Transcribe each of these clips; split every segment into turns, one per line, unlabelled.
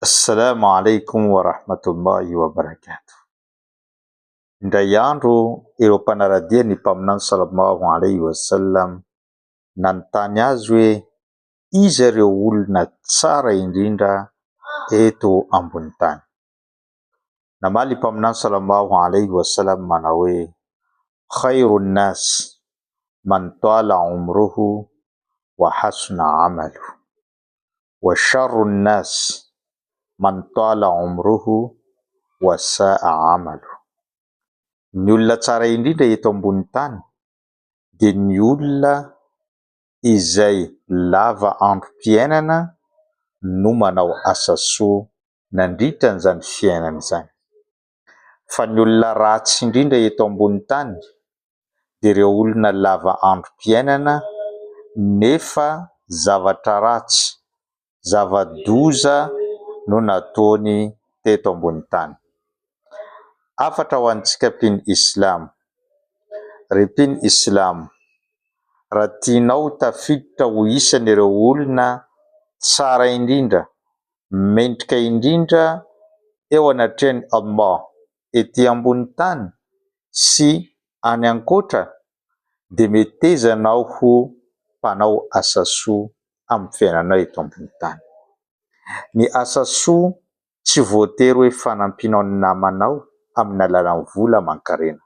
Assalamu alaikum wa rahmatullahi wa barakatuh. Indray andro ireo mpanaradia ny mpaminany sallallahu alaihi wasallam nanontany azy hoe iza ireo olona tsara indrindra eto ambony tany. Namaly mpaminany sallallahu alaihi wasallam manao hoe khairun nas man tala umruhu wa hasuna amalu wa sharrun nas man tala umruhu wa sa'a amalu. Ny olona tsara indrindra eto ambony tany dia ny olona izay lava androm-piainana no manao asa soa nandritran'izany fiainana izany. Fa ny olona ratsy indrindra eto ambony tany dia ireo olona lava androm-piainana nefa zavatra ratsy, zava-doza no nataony teto ambony tany. Afatra ho antsika mpino Islam. Repino Islam, raha tianao tafiditra ho isan'ireo olona tsara indrindra, mendrika indrindra eo anatrehan'i Allah ety ambony tany sy any ankoatra, dia metezanao ho mpanao asa soa amin'ny fiainanao eto ambony tany. Ny asa soa tsy voatery hoe fanampianao ny namanao amin'ny alalan'ny vola aman-karena,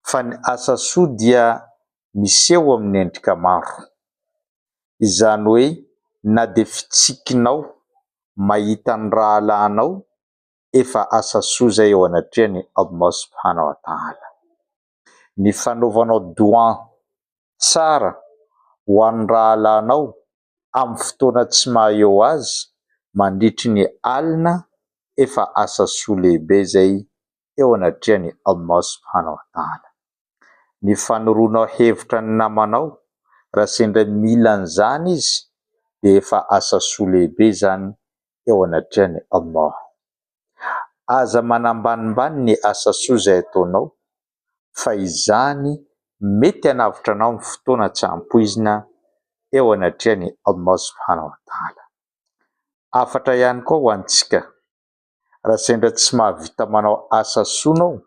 fa ny asa soa dia miseho amin'ny endrika maro. Izany hoe na dia fitsikinao mahita ny rahalahinao efa asa soa izay eo anatrehan'i Allah subhanahu wa ta'ala. Ny fanaovanao doa tsara ho an'ny rahalahinao amin'ny fotoana tsy maha-eo azy mandritry ny alina efa asa soa lehibe izay eo anatrehan'i Allah subhanahu wa ta'ala. Ny fanoroanao hevitra ny namanao raha sendra mila an'izany izy dia efa asa soa lehibe izany eo anatrehan'i Allah. Aza manambanimbany ny asa soa izay ataonao, fa izany mety hanavitra anao amin'ny fotoana tsy ampoizina eo anatrehan'i Allah subhanahu wa ta'ala. Afatra ihany koa ho antsika, raha sendra tsy mahavita manao asa soa anao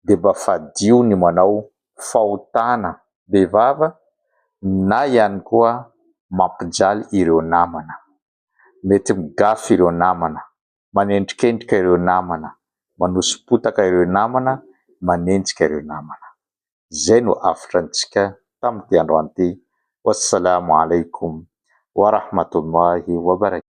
dia mba fadio ny manao fahotana bevava na ihany koa mampijaly ireo namana. Mety migafy ireo namana, manendrikendrika ireo namana, manosipotaka ireo namana, manenjika ireo namana. Zay no afatra antsika tamin'ity androany ity. Wassalamu alaikum wa rahmatullahi wa barakatuh.